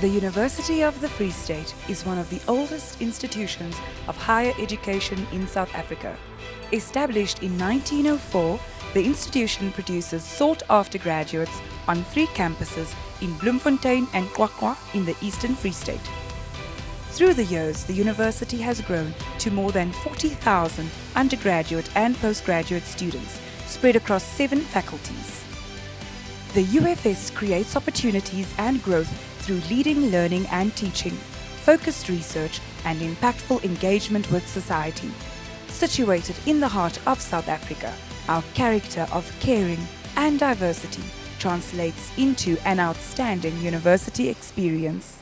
The University of the Free State is one of the oldest institutions of higher education in South Africa. Established in 1904, the institution produces sought-after graduates on 3 campuses in Bloemfontein and Qwaqwa in the Eastern Free State. Through the years, the university has grown to more than 40,000 undergraduate and postgraduate students spread across 7 faculties. The UFS creates opportunities and growth through leading learning and teaching, focused research and impactful engagement with society. Situated in the heart of South Africa, our character of caring and diversity translates into an outstanding university experience.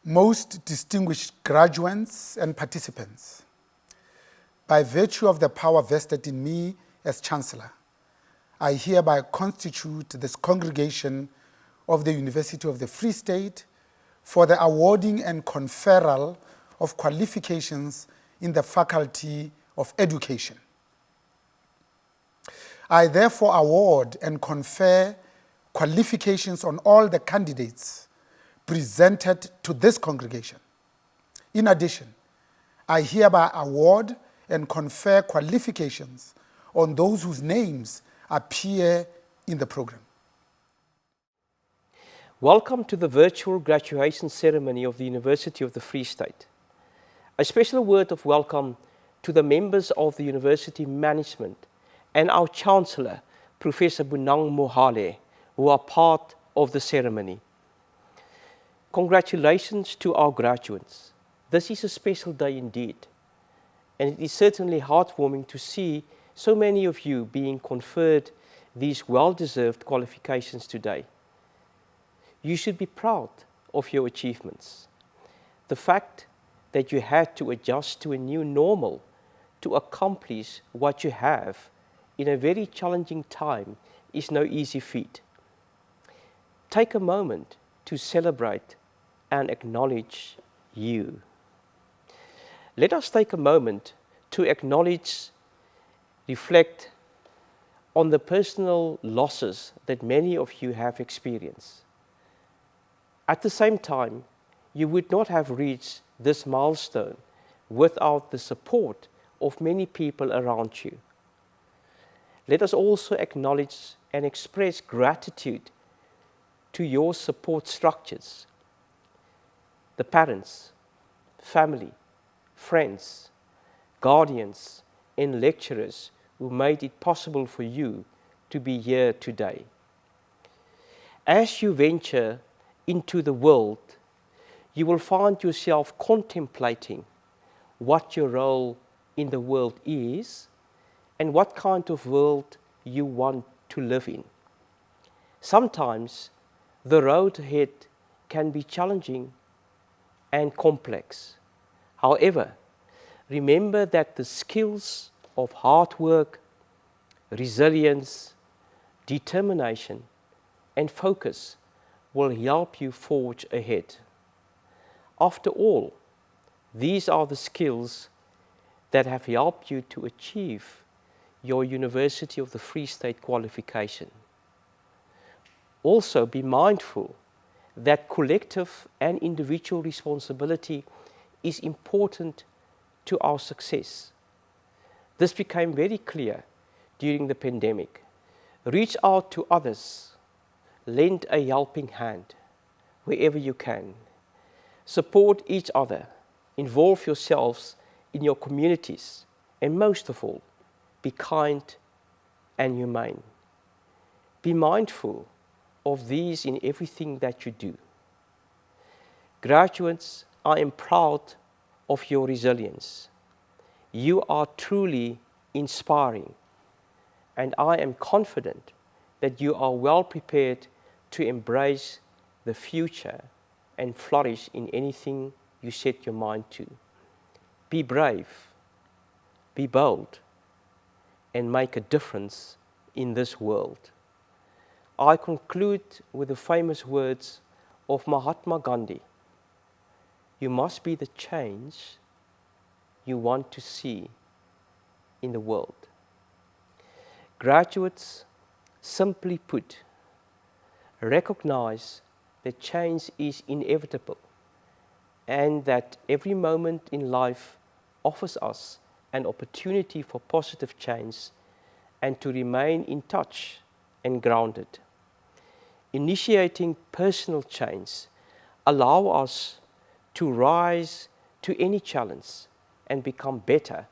Most distinguished graduates and participants, by virtue of the power vested in me as Chancellor, I hereby constitute this congregation of the University of the Free State for the awarding and conferral of qualifications in the Faculty of Education. I therefore award and confer qualifications on all the candidates presented to this congregation. In addition, I hereby award and confer qualifications on those whose names appear in the program. Welcome to the virtual graduation ceremony of the University of the Free State. A special word of welcome to the members of the university management and our Chancellor, Professor Bonang Mohale, who are part of the ceremony. Congratulations to our graduates. This is a special day indeed, and it is certainly heartwarming to see so many of you being conferred these well-deserved qualifications today. You should be proud of your achievements. The fact that you had to adjust to a new normal to accomplish what you have in a very challenging time is no easy feat. Take a moment to celebrate and acknowledge you. Let us take a moment to acknowledge, reflect on the personal losses that many of you have experienced. At the same time, you would not have reached this milestone without the support of many people around you. Let us also acknowledge and express gratitude to your support structures, the parents, family, friends, guardians, and lecturers who made it possible for you to be here today. As you venture into the world, you will find yourself contemplating what your role in the world is and what kind of world you want to live in. Sometimes the road ahead can be challenging and complex. However, remember that the skills of hard work, resilience, determination, and focus will help you forge ahead. After all, these are the skills that have helped you to achieve your University of the Free State qualification. Also, be mindful that collective and individual responsibility is important to our success. This became very clear during the pandemic. Reach out to others, lend a helping hand wherever you can. Support each other, involve yourselves in your communities, and most of all, be kind and humane. Be mindful of these in everything that you do. Graduates, I am proud of your resilience. You are truly inspiring, and I am confident that you are well prepared to embrace the future and flourish in anything you set your mind to. Be brave, be bold, and make a difference in this world. I conclude with the famous words of Mahatma Gandhi. You must be the change you want to see in the world. Graduates, simply put, recognize that change is inevitable and that every moment in life offers us an opportunity for positive change and to remain in touch and grounded. Initiating personal change allow us to rise to any challenge and become better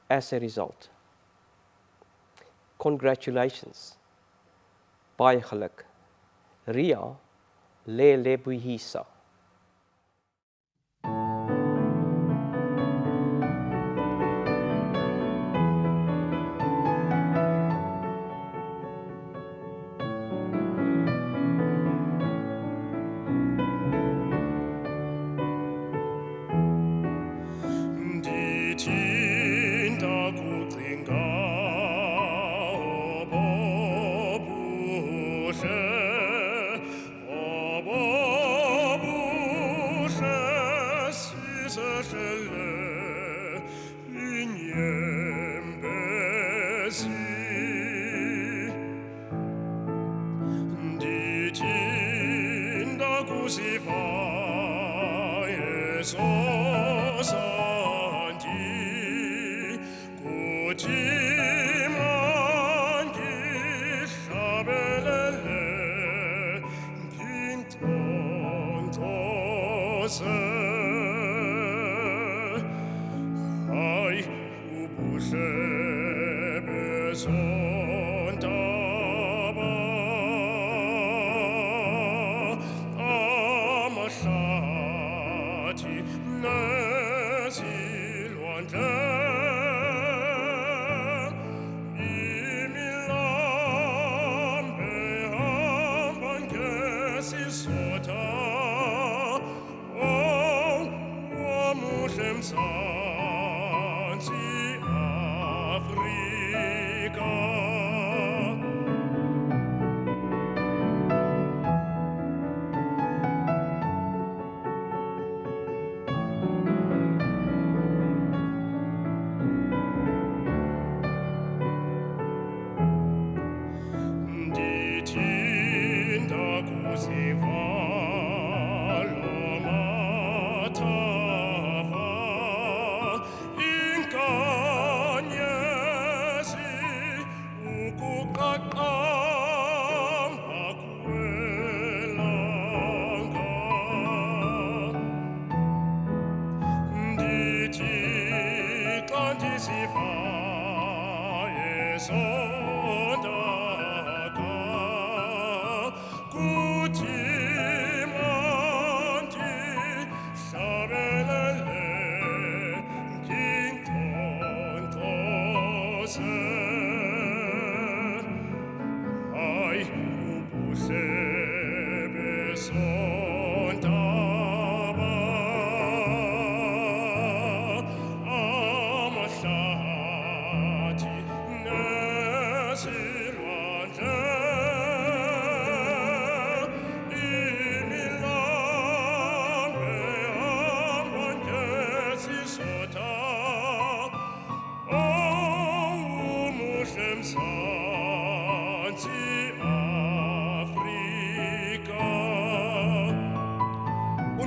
as a result. Congratulations. Baie geluk. Ria lebohisa.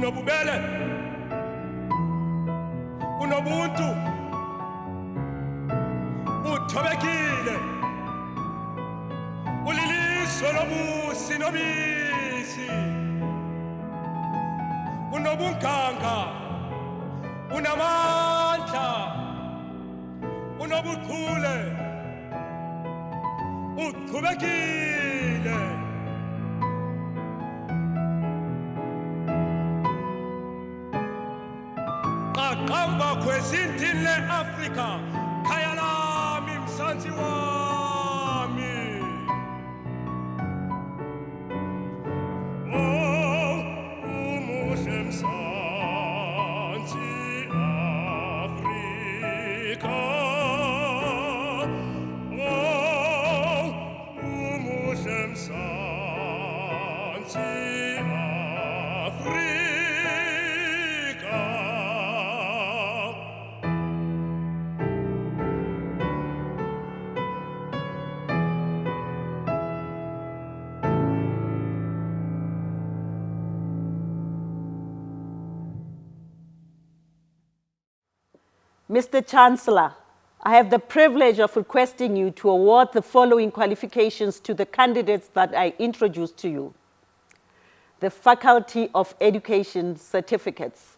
unobubele, unobuntu, uthobekile, ulilizwe lobusi nobisi, unobunganga, unamandla, unobuchule, uqhubekile. Qaqamba kwezindini le-Afrika, khaya lami mzansi wami. Oh, umuhle mzansi Afrika. Oh, umuhle mzansi Afrika. Mr. Chancellor, I have the privilege of requesting you to award the following qualifications to the candidates that I introduced to you. The Faculty of Education certificates.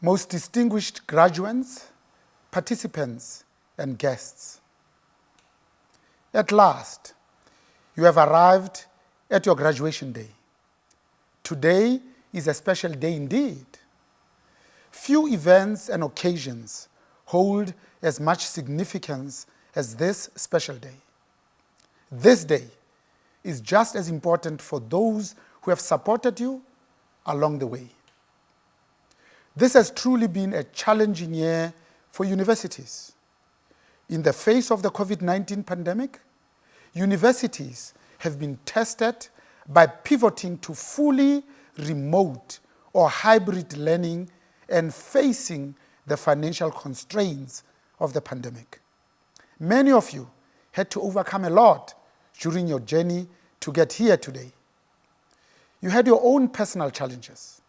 most distinguished graduates, participants, and guests. At last, you have arrived at your graduation day. Today is a special day indeed. Few events and occasions hold as much significance as this special day. This day is just as important for those who have supported you along the way. This has truly been a challenging year for universities. In the face of the COVID-19 pandemic, universities have been tested by pivoting to fully remote or hybrid learning and facing the financial constraints of the pandemic. Many of you had to overcome a lot during your journey to get here today. You had your own personal challenges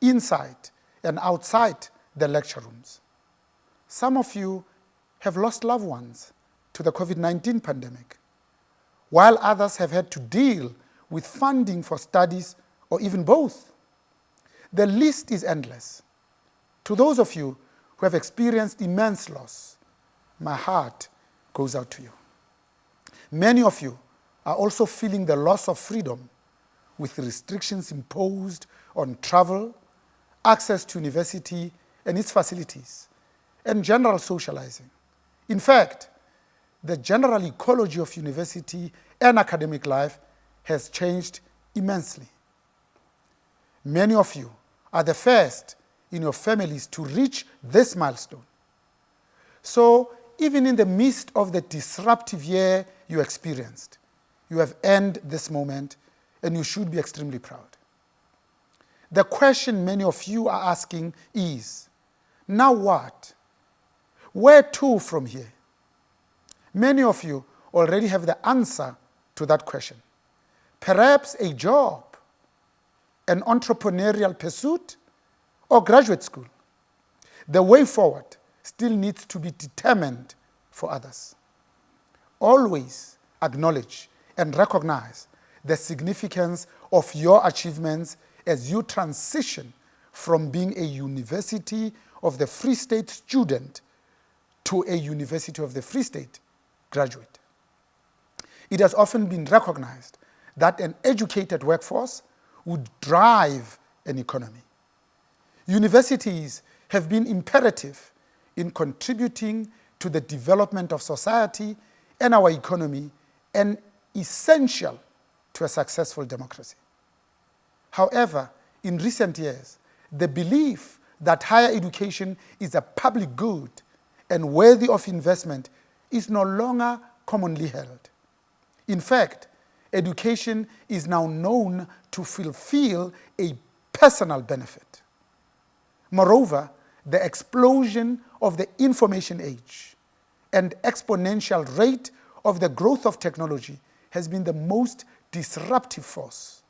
inside and outside the lecture rooms. Some of you have lost loved ones to the COVID-19 pandemic, while others have had to deal with funding for studies or even both. The list is endless. To those of you who have experienced immense loss, my heart goes out to you. Many of you are also feeling the loss of freedom with restrictions imposed on travel, access to university and its facilities, and general socializing. In fact, the general ecology of university and academic life has changed immensely. Many of you are the first in your families to reach this milestone. So, even in the midst of the disruptive year you experienced, you have earned this moment and you should be extremely proud. The question many of you are asking is, now what? Where to from here? Many of you already have the answer to that question. Perhaps a job, an entrepreneurial pursuit, or graduate school. The way forward still needs to be determined for others. Always acknowledge and recognize the significance of your achievements as you transition from being a University of the Free State student to a University of the Free State graduate. It has often been recognized that an educated workforce would drive an economy. Universities have been imperative in contributing to the development of society and our economy and essential to a successful democracy. However, in recent years, the belief that higher education is a public good and worthy of investment is no longer commonly held. In fact, education is now known to fulfill a personal benefit. Moreover, the explosion of the information age and exponential rate of the growth of technology has been the most disruptive force.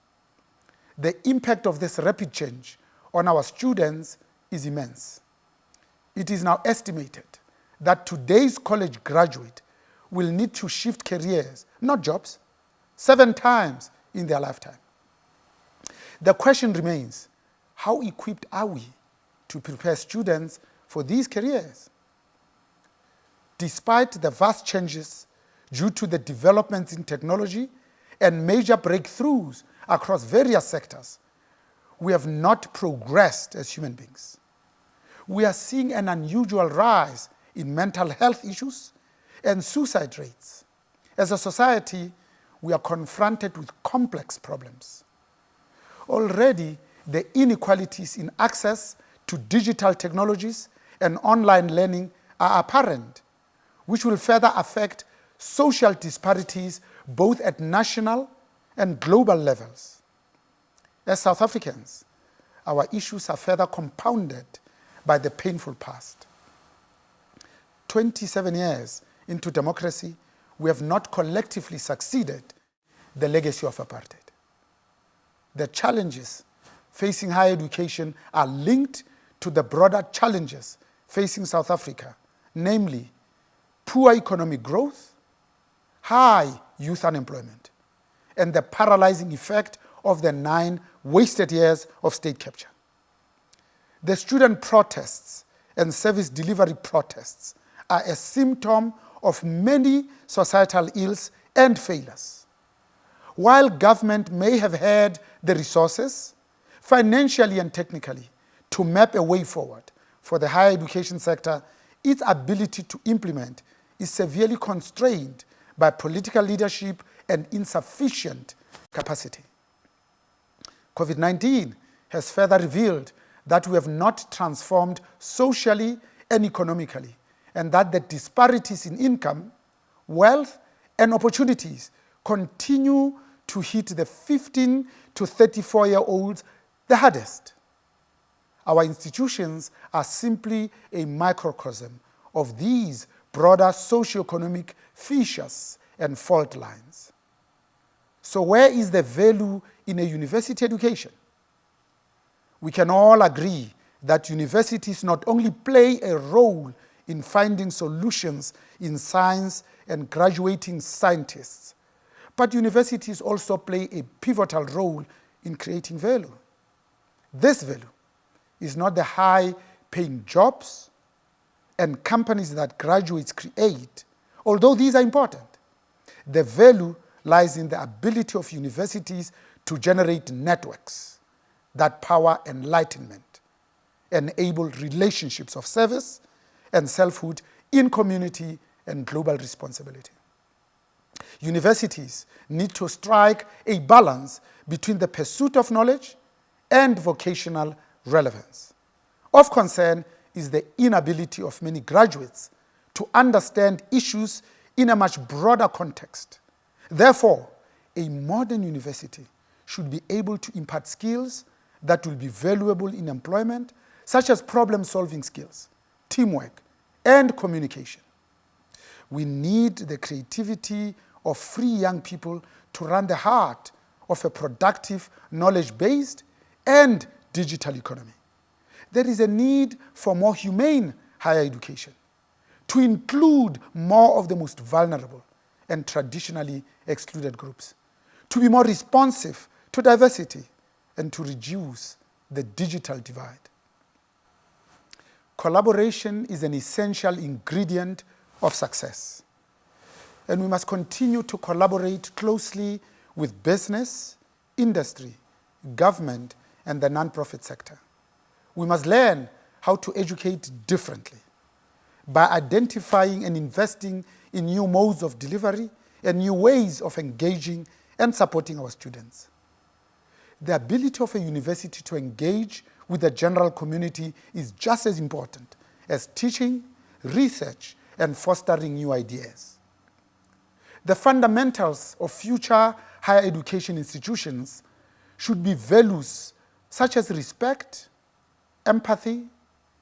The impact of this rapid change on our students is immense. It is now estimated that today's college graduate will need to shift careers, not jobs, 7 times in their lifetime. The question remains, how equipped are we to prepare students for these careers? Despite the vast changes due to the developments in technology and major breakthroughs across various sectors, we have not progressed as human beings. We are seeing an unusual rise in mental health issues and suicide rates. As a society, we are confronted with complex problems. Already, the inequalities in access to digital technologies and online learning are apparent, which will further affect social disparities both at national and global levels. As South Africans, our issues are further compounded by the painful past. 27 years into democracy, we have not collectively succeeded the legacy of apartheid. The challenges facing higher education are linked to the broader challenges facing South Africa, namely poor economic growth, high youth unemployment, and the paralyzing effect of the 9 wasted years of state capture. The student protests and service delivery protests are a symptom of many societal ills and failures. While government may have had the resources, financially and technically, to map a way forward for the higher education sector, its ability to implement is severely constrained by political leadership and insufficient capacity. COVID-19 has further revealed that we have not transformed socially and economically, and that the disparities in income, wealth, and opportunities continue to hit the 15 to 34-year-olds the hardest. Our institutions are simply a microcosm of these broader socioeconomic fissures and fault lines. So where is the value in a university education? We can all agree that universities not only play a role in finding solutions in science and graduating scientists, but universities also play a pivotal role in creating value. This value is not the high-paying jobs and companies that graduates create, although these are important. The value lies in the ability of universities to generate networks that power enlightenment, enable relationships of service and selfhood in community and global responsibility. Universities need to strike a balance between the pursuit of knowledge and vocational relevance. Of concern is the inability of many graduates to understand issues in a much broader context. Therefore, a modern university should be able to impart skills that will be valuable in employment, such as problem-solving skills, teamwork, and communication. We need the creativity of free young people to run the heart of a productive, knowledge-based, and digital economy. There is a need for more humane higher education, to include more of the most vulnerable and traditionally excluded groups, to be more responsive to diversity, and to reduce the digital divide. Collaboration is an essential ingredient of success, and we must continue to collaborate closely with business, industry, government, and the non-profit sector. We must learn how to educate differently by identifying and investing in new modes of delivery and new ways of engaging and supporting our students. The ability of a university to engage with the general community is just as important as teaching, research, and fostering new ideas. The fundamentals of future higher education institutions should be values such as respect, empathy,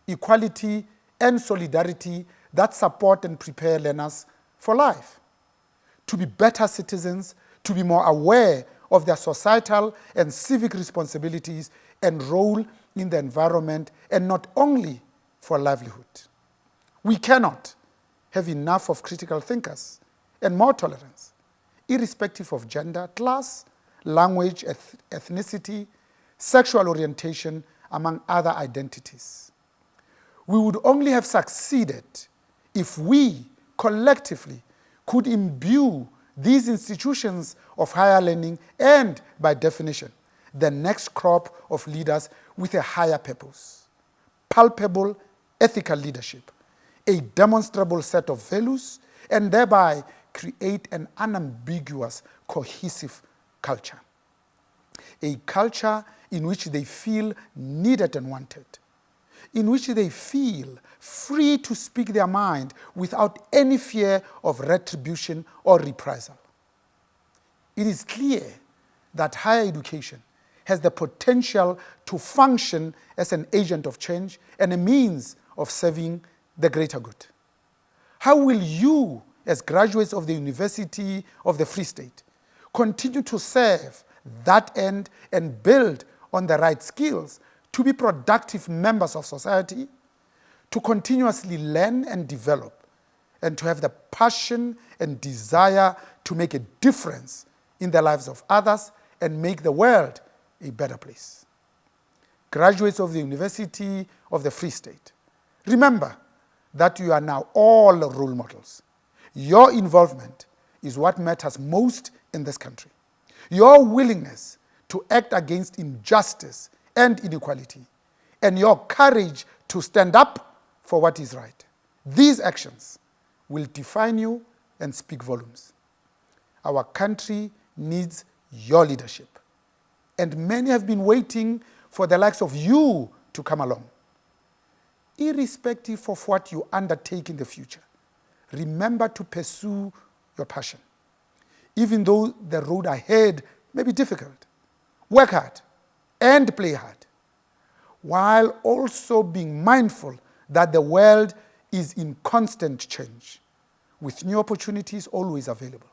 equality, and solidarity that support and prepare learners for life, to be better citizens, to be more aware of their societal and civic responsibilities and role in the environment, and not only for livelihood. We cannot have enough of critical thinkers and more tolerance, irrespective of gender, class, language, ethnicity, sexual orientation, among other identities. We would only have succeeded if we collectively could imbue these institutions of higher learning and, by definition, the next crop of leaders with a higher purpose, palpable ethical leadership, a demonstrable set of values, and thereby create an unambiguous, cohesive culture. A culture in which they feel needed and wanted, in which they feel free to speak their mind without any fear of retribution or reprisal. It is clear that higher education has the potential to function as an agent of change and a means of serving the greater good. How will you, as graduates of the University of the Free State, continue to serve that end and build on the right skills to be productive members of society, to continuously learn and develop, and to have the passion and desire to make a difference in the lives of others and make the world a better place? graduates of the University of the Free State, remember that you are now all role models. Your involvement is what matters most in this country. Your willingness to act against injustice and inequality, and your courage to stand up for what is right. These actions will define you and speak volumes. Our country needs your leadership, and many have been waiting for the likes of you to come along. Irrespective of what you undertake in the future, remember to pursue your passion. Even though the road ahead may be difficult, work hard and play hard, while also being mindful that the world is in constant change, with new opportunities always available.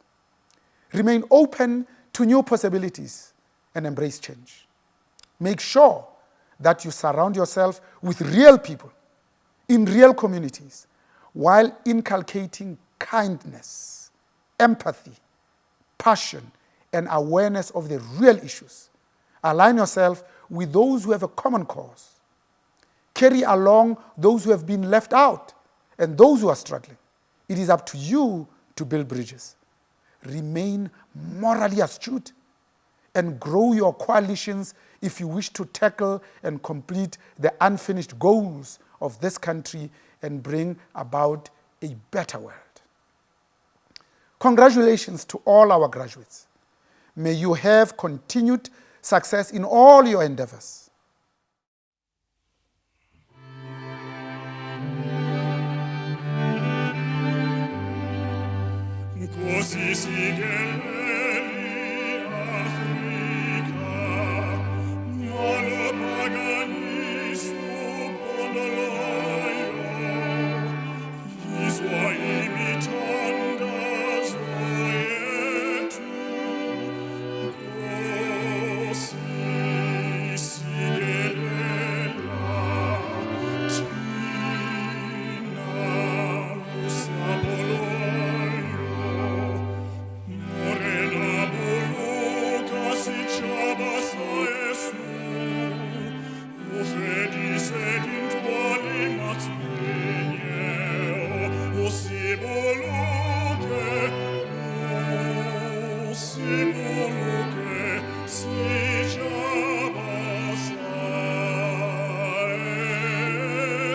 Remain open to new possibilities and embrace change. Make sure that you surround yourself with real people in real communities while inculcating kindness, empathy, passion, and awareness of the real issues. Align yourself with those who have a common cause. Carry along those who have been left out and those who are struggling. It is up to you to build bridges. Remain morally astute and grow your coalitions if you wish to tackle and complete the unfinished goals of this country and bring about a better world. Congratulations to all our graduates. May you have continued success in all your endeavors. Così si geleli Africa, mono pagani su pondoloio, I suoi imitandas oietu, così si gelela Tina lusa poloio. Morena buluca si ciabasa e su, o fedis ed intuali mazmigneo, o si buluce, si ciabasa e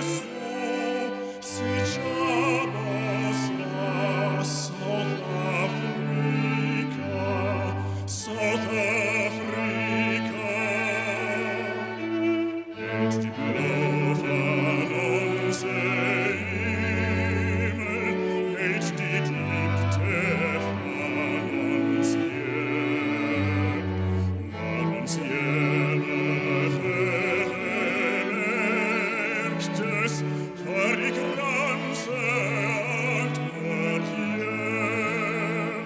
su, si ciabasa South Africa, South Africa, et die Blaufahnen uns Himmel, et die Diebte von uns hier, war uns jene vermerktes, vor die Grenze Antwort hier.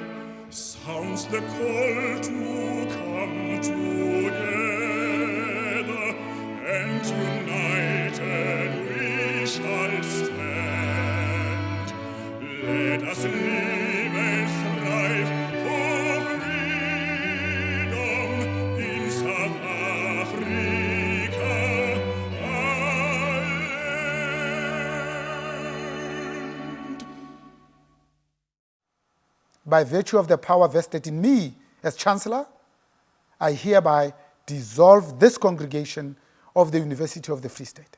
Sounds the call to come together, and united we shall stand. Let us live and thrive for freedom in South Africa, our land. By virtue of the power vested in me as Chancellor, I hereby dissolve this congregation of the University of the Free State.